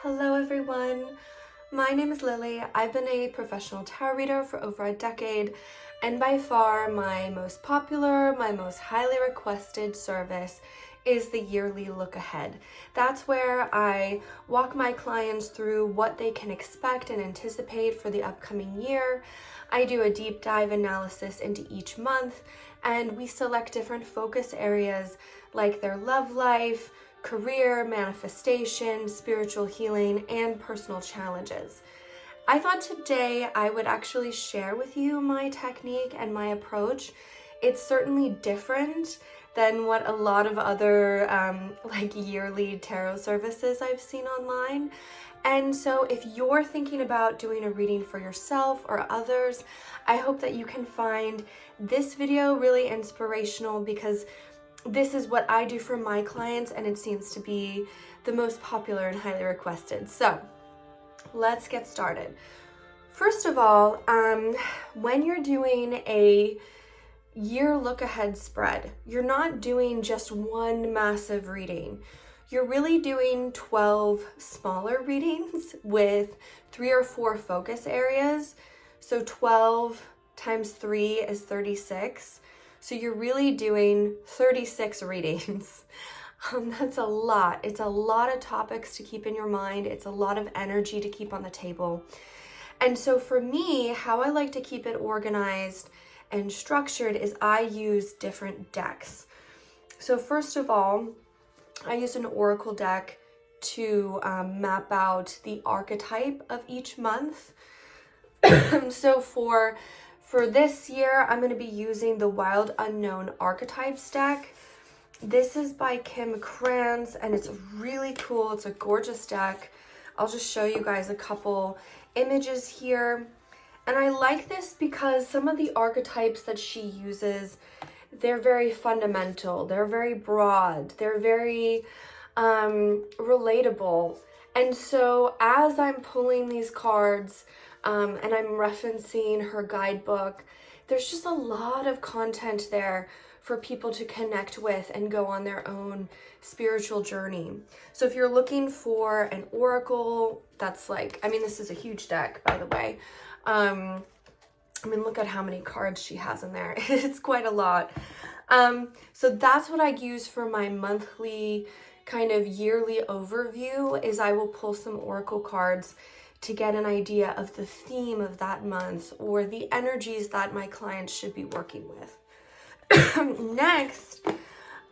Hello everyone, my name is Lily. I've been a professional tarot reader for over a decade, and by far my most popular, my most highly requested service is the yearly look ahead. That's where I walk my clients through what they can expect and anticipate for the upcoming year. I do a deep dive analysis into each month, and we select different focus areas like their love life, career, manifestation, spiritual healing, and personal challenges. I thought today I would actually share with you my technique and my approach. It's certainly different than what a lot of other yearly tarot services I've seen online. And so if you're thinking about doing a reading for yourself or others, I hope that you can find this video really inspirational, because this is what I do for my clients and it seems to be the most popular and highly requested. So let's get started. First of all, when you're doing a year look ahead spread, you're not doing just one massive reading. You're really doing 12 smaller readings with 3 or 4 focus areas. So 12 times 3 is 36. So you're really doing 36 readings. That's a lot. It's a lot of topics to keep in your mind. It's a lot of energy to keep on the table. And so for me, how I like to keep it organized and structured is I use different decks. So first of all, I use an oracle deck to map out the archetype of each month. So for this year, I'm going to be using the Wild Unknown Archetypes deck. This is by Kim Krans, and it's really cool. It's a gorgeous deck. I'll just show you guys a couple images here. And I like this because some of the archetypes that she uses, they're very fundamental. They're very broad. They're very relatable. And so as I'm pulling these cards, and I'm referencing her guidebook, there's just a lot of content there for people to connect with and go on their own spiritual journey. So if you're looking for an oracle that's this is a huge deck, by the way. Look at how many cards she has in there. It's quite a lot. So that's what I use for my monthly kind of yearly overview, is I will pull some oracle cards to get an idea of the theme of that month or the energies that my clients should be working with. Next,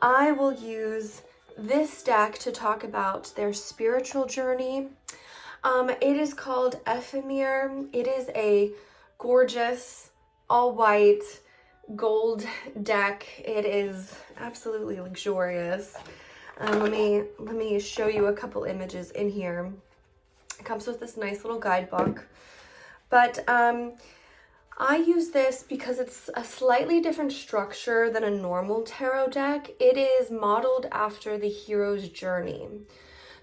I will use this deck to talk about their spiritual journey. It is called Ephemere. It is a gorgeous, all white, gold deck. It is absolutely luxurious. Let me show you a couple images in here. It comes with this nice little guidebook, but I use this because it's a slightly different structure than a normal tarot deck. It is modeled after the hero's journey.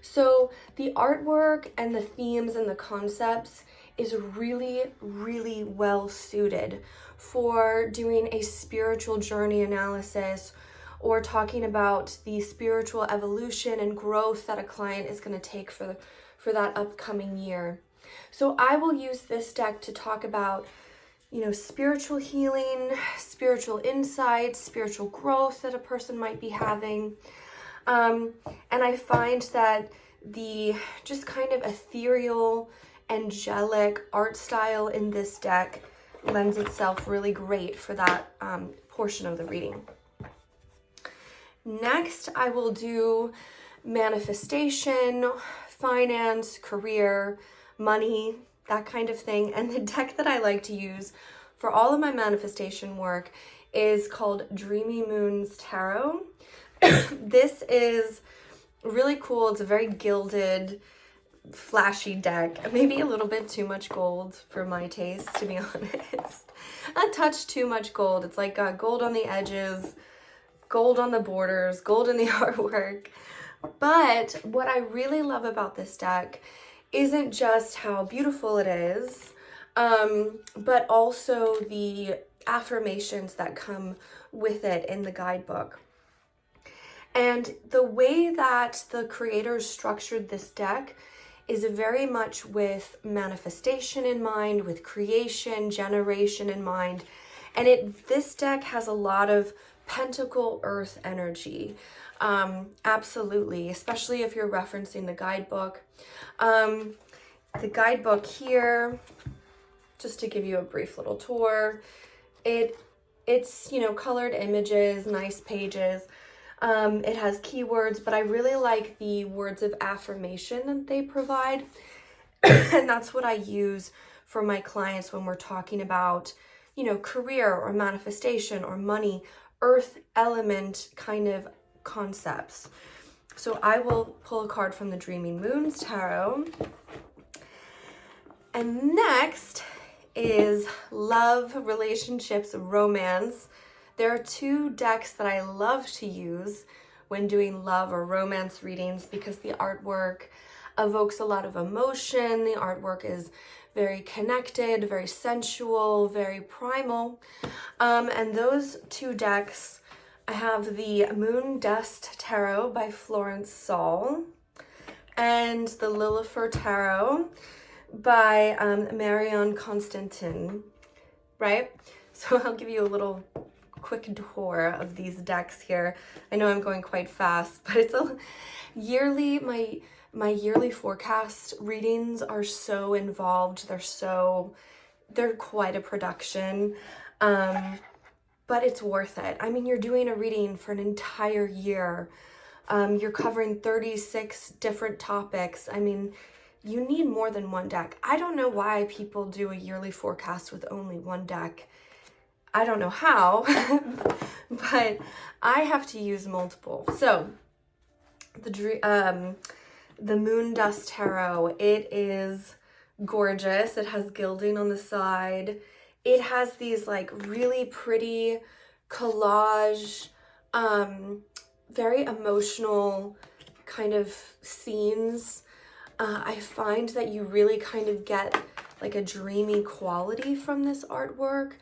So the artwork and the themes and the concepts is really, really well suited for doing a spiritual journey analysis or talking about the spiritual evolution and growth that a client is going to take for that upcoming year. So I will use this deck to talk about, spiritual healing, spiritual insights, spiritual growth that a person might be having. And I find that the just kind of ethereal, angelic art style in this deck lends itself really great for that portion of the reading. Next, I will do manifestation, finance, career, money, that kind of thing. And the deck that I like to use for all of my manifestation work is called Dreamy Moon's Tarot. This is really cool. It's a very gilded, flashy deck. Maybe a little bit too much gold for my taste, to be honest. A touch too much gold. It's got gold on the edges, gold on the borders, gold in the artwork. But what I really love about this deck isn't just how beautiful it is, but also the affirmations that come with it in the guidebook. And the way that the creators structured this deck is very much with manifestation in mind, with creation, generation in mind. And this deck has a lot of Pentacle Earth energy. Absolutely, especially if you're referencing the guidebook. The guidebook here, just to give you a brief little tour, it's, you know, colored images, nice pages. It has keywords, but I really like the words of affirmation that they provide. And that's what I use for my clients when we're talking about, you know, career or manifestation or money, earth element kind of concepts. So I will pull a card from the Dreamy Moons Tarot. And next is love, relationships, romance. There are two decks that I love to use when doing love or romance readings because the artwork evokes a lot of emotion. The artwork is very connected, very sensual, very primal. And those two decks, I have the Moon Dust Tarot by Florence Saul and the Lilifer Tarot by Marion Costentin, right? So I'll give you a little quick tour of these decks here. I know I'm going quite fast, but it's a yearly, my yearly forecast readings are so involved. They're quite a production, but it's worth it. I mean, you're doing a reading for an entire year. You're covering 36 different topics. I mean, you need more than one deck. I don't know why people do a yearly forecast with only one deck. I don't know how, but I have to use multiple. So the Moon Dust Tarot, it is gorgeous. It has gilding on the side. It has these like really pretty collage, very emotional kind of scenes. I find that you really kind of get like a dreamy quality from this artwork.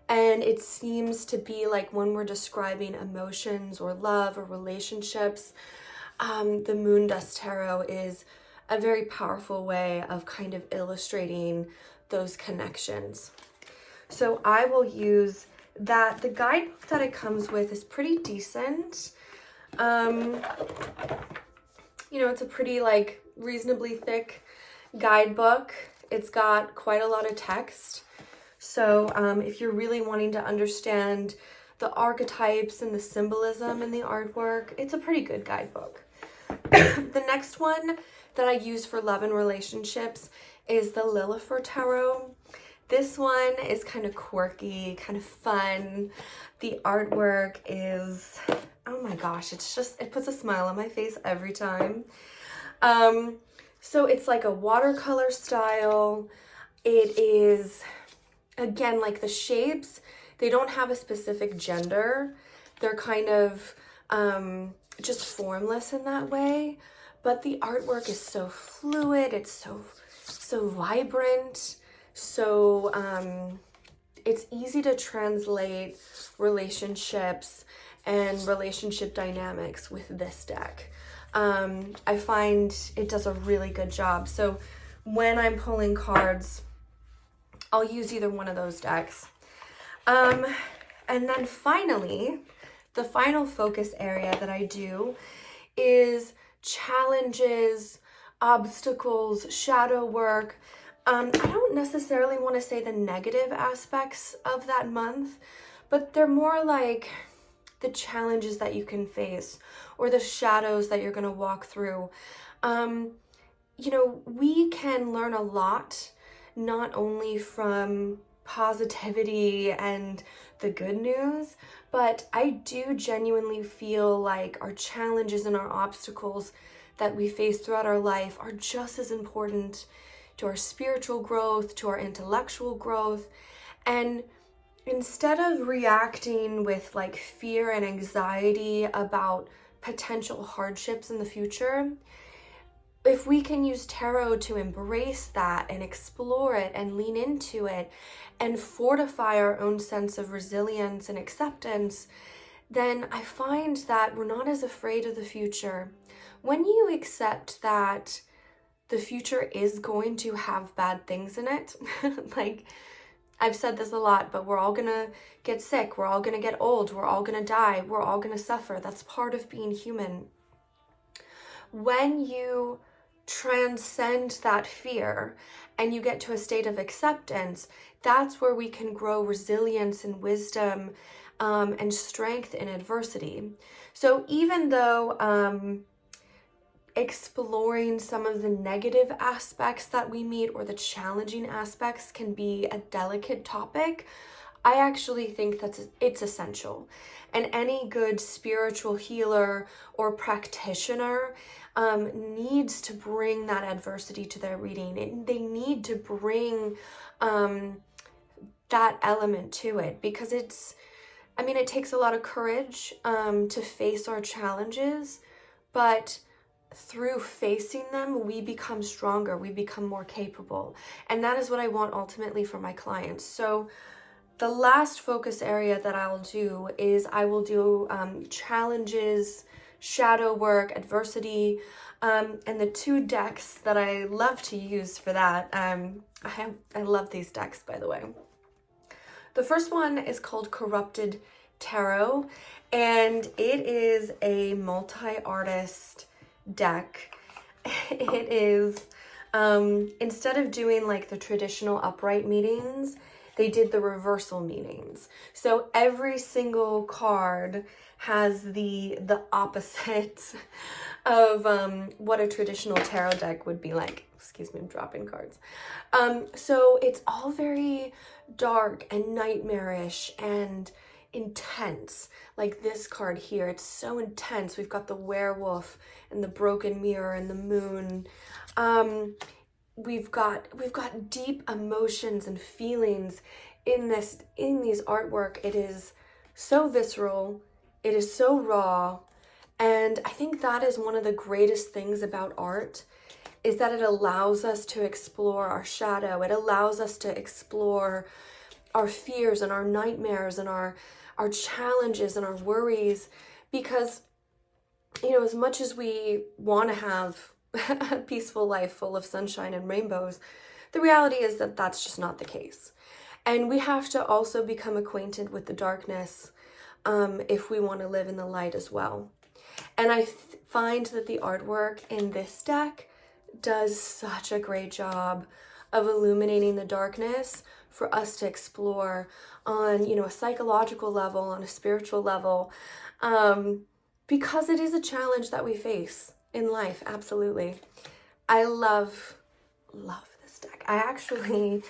And it seems to be like when we're describing emotions or love or relationships, the Moon Dust Tarot is a very powerful way of kind of illustrating those connections. So I will use that. The guidebook that it comes with is pretty decent. You know, it's a pretty like reasonably thick guidebook. It's got quite a lot of text. So if you're really wanting to understand the archetypes and the symbolism in the artwork, it's a pretty good guidebook. The next one that I use for love and relationships is the Lilifer Tarot. This one is kind of quirky, kind of fun. The artwork is, oh my gosh, it puts a smile on my face every time. So it's like a watercolor style. It is, again, like the shapes, they don't have a specific gender. They're kind of just formless in that way. But the artwork is so fluid. It's so vibrant. So it's easy to translate relationships and relationship dynamics with this deck. I find it does a really good job. So when I'm pulling cards, I'll use either one of those decks. And then finally, the final focus area that I do is challenges, obstacles, shadow work. I don't necessarily want to say the negative aspects of that month, but they're more like the challenges that you can face or the shadows that you're going to walk through. You know, we can learn a lot, not only from positivity and the good news, but I do genuinely feel like our challenges and our obstacles that we face throughout our life are just as important to our spiritual growth, to our intellectual growth. And instead of reacting with like fear and anxiety about potential hardships in the future, if we can use tarot to embrace that and explore it and lean into it and fortify our own sense of resilience and acceptance, then I find that we're not as afraid of the future. When you accept that the future is going to have bad things in it. Like, I've said this a lot, but we're all gonna get sick, we're all gonna get old, we're all gonna die, we're all gonna suffer. That's part of being human. When you transcend that fear and you get to a state of acceptance, that's where we can grow resilience and wisdom and strength in adversity. So even though exploring some of the negative aspects that we meet or the challenging aspects can be a delicate topic, I actually think that it's essential. And any good spiritual healer or practitioner needs to bring that adversity to their reading. They need to bring that element to it, because it takes a lot of courage to face our challenges, but through facing them, we become stronger, we become more capable. And that is what I want ultimately for my clients. So the last focus area that I'll do is I will do challenges, shadow work, adversity, and the two decks that I love to use for that. I love these decks, by the way. The first one is called Corrupted Tarot, and it is a multi-artist deck. It is, instead of doing like the traditional upright meanings, they did the reversal meanings. So every single card has the opposite of what a traditional tarot deck would be like. Excuse me, I'm dropping cards. So it's all very dark and nightmarish and intense. Like this card here, it's so intense. We've got the werewolf and the broken mirror and the moon. We've got deep emotions and feelings in these artwork. It is so visceral, it is so raw, and I think that is one of the greatest things about art, is that it allows us to explore our shadow. It allows us to explore our fears and our nightmares and our challenges and our worries, because, as much as we want to have a peaceful life full of sunshine and rainbows, the reality is that that's just not the case. And we have to also become acquainted with the darkness if we want to live in the light as well. And I find that the artwork in this deck does such a great job of illuminating the darkness for us to explore on, a psychological level, on a spiritual level, because it is a challenge that we face in life. Absolutely. I love this deck. I actually,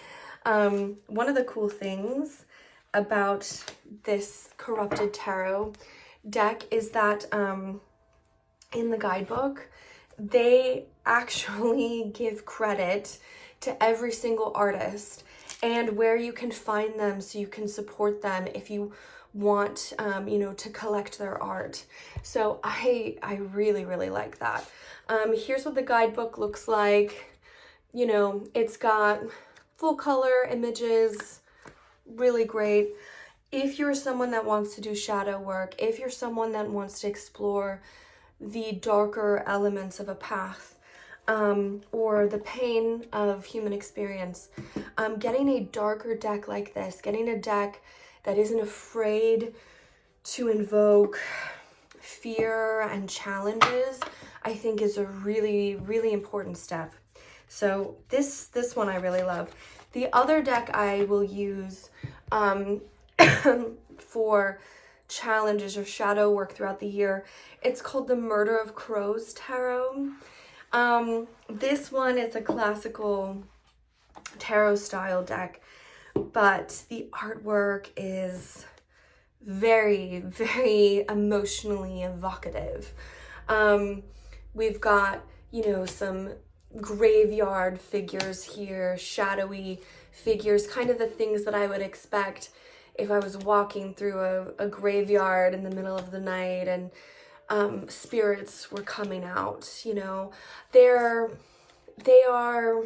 one of the cool things about this Corrupted Tarot deck is that in the guidebook, they actually give credit to every single artist and where you can find them so you can support them if you want, to collect their art. So I really, really like that. Here's what the guidebook looks like. It's got full color images, really great. If you're someone that wants to do shadow work, if you're someone that wants to explore the darker elements of a path, or the pain of human experience, getting a darker deck like this, getting a deck that isn't afraid to invoke fear and challenges, I think is a really, really important step. So this one I really love. The other deck I will use for challenges or shadow work throughout the year, it's called the Murder of Crows Tarot. This one is a classical tarot style deck, but the artwork is very, very emotionally evocative. We've got, some graveyard figures here, shadowy figures, kind of the things that I would expect if I was walking through a graveyard in the middle of the night and spirits were coming out. They are,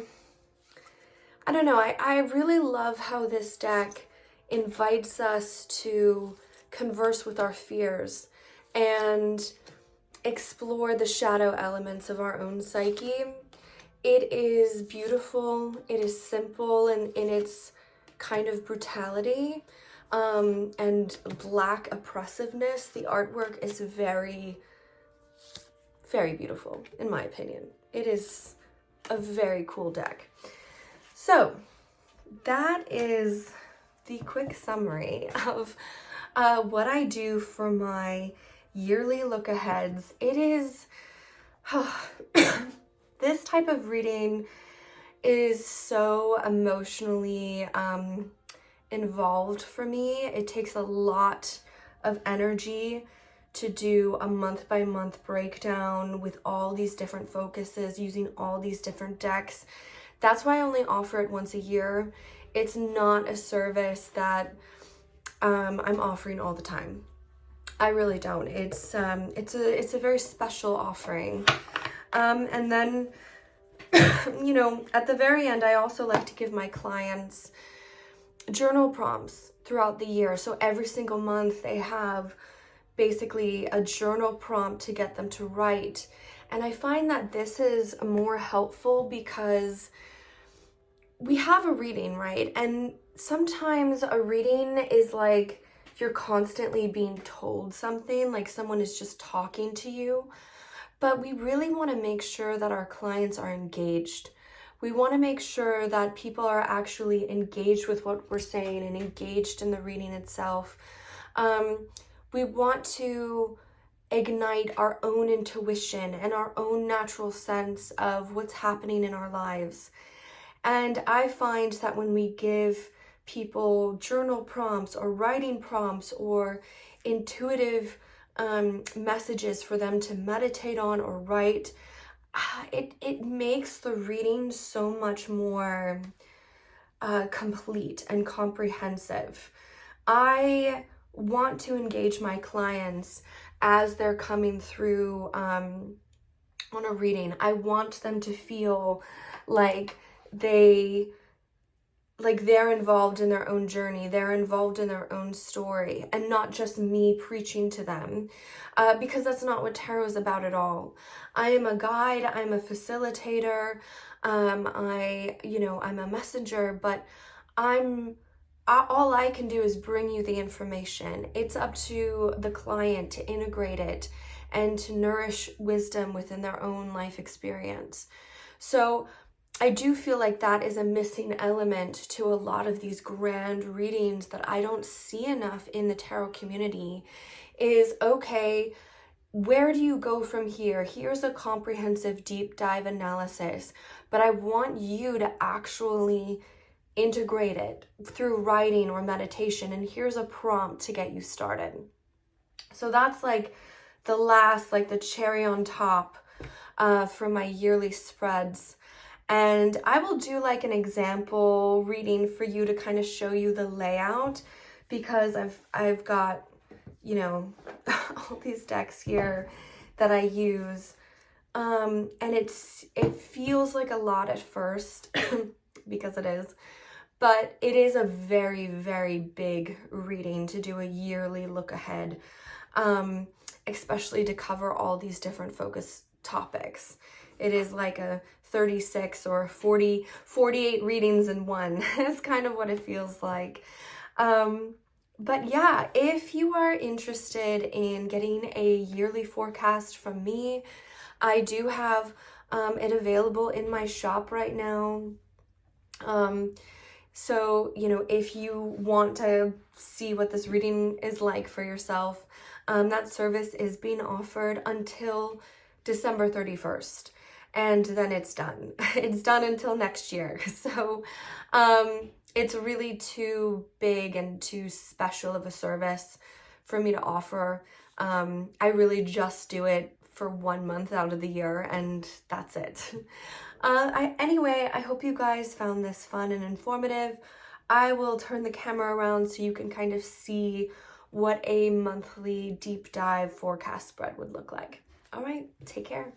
I don't know, I really love how this deck invites us to converse with our fears and explore the shadow elements of our own psyche It is beautiful. It is simple in its kind of brutality and black oppressiveness. The artwork is very, very beautiful, in my opinion. It is a very cool deck. So that is the quick summary of what I do for my yearly look aheads. It is this type of reading is so emotionally involved for me. It takes a lot of energy to do a month by month breakdown with all these different focuses, using all these different decks. That's why I only offer it once a year. It's not a service that I'm offering all the time. I really don't. It's a very special offering. And then, you know, at the very end, I also like to give my clients journal prompts throughout the year. So every single month they have basically a journal prompt to get them to write. And I find that this is more helpful because we have a reading, right? And sometimes a reading is like you're constantly being told something, like someone is just talking to you. But we really want to make sure that our clients are engaged. We want to make sure that people are actually engaged with what we're saying and engaged in the reading itself. We want to ignite our own intuition and our own natural sense of what's happening in our lives. And I find that when we give people journal prompts or writing prompts or intuitive messages for them to meditate on or write, it makes the reading so much more complete and comprehensive. I want to engage my clients as they're coming through on a reading. I want them to feel like they're involved in their own journey, they're involved in their own story, and not just me preaching to them, because that's not what tarot is about at all. I am a guide, I'm a facilitator, I'm a messenger, but all I can do is bring you the information. It's up to the client to integrate it and to nourish wisdom within their own life experience. So I do feel like that is a missing element to a lot of these grand readings that I don't see enough in the tarot community is, okay, where do you go from here? Here's a comprehensive deep dive analysis, but I want you to actually integrate it through writing or meditation, and here's a prompt to get you started. So that's like the last, like the cherry on top for my yearly spreads. And I will do like an example reading for you to kind of show you the layout, because I've got, you know, all these decks here that I use. And it feels like a lot at first because it is, but it is a very, very big reading to do a yearly look ahead, especially to cover all these different focus topics. It is like a 36 or 48 readings in one. It's kind of what it feels like. But yeah, if you are interested in getting a yearly forecast from me, I do have it available in my shop right now. So, you know, if you want to see what this reading is like for yourself, that service is being offered until December 31st. And then it's done. It's done until next year. So it's really too big and too special of a service for me to offer. I really just do it for 1 month out of the year, and that's it. Anyway, I hope you guys found this fun and informative. I will turn the camera around so you can kind of see what a monthly deep dive forecast spread would look like. All right, take care.